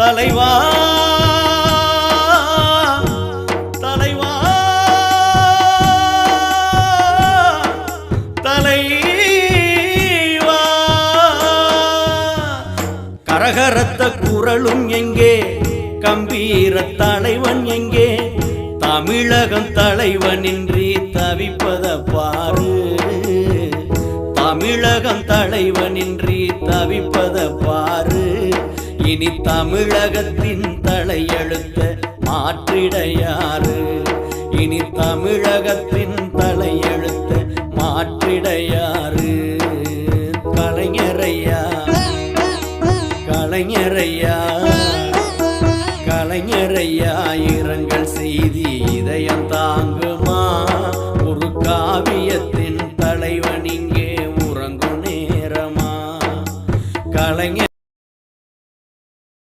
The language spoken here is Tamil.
தலைவா தலைவா தலைவா கரகரத்த குரலும் எங்கே கம்பீர தலைவன் எங்கே தமிழகம் தலைவனின்றி தவிப்பத பாரு தமிழகம் தலைவனின்றி தவிப்பத பாரு இனி தமிழகத்தின் தலையெழுத்த மாற்றிட யாரு இனி தமிழகத்தின் தலையெழுத்த மாற்றிட யாரு கலைஞரையா கலைஞரையா கலைஞரையா இரங்கல் செய்தி இதயம் தாங்குமா ஒரு காவியத்தை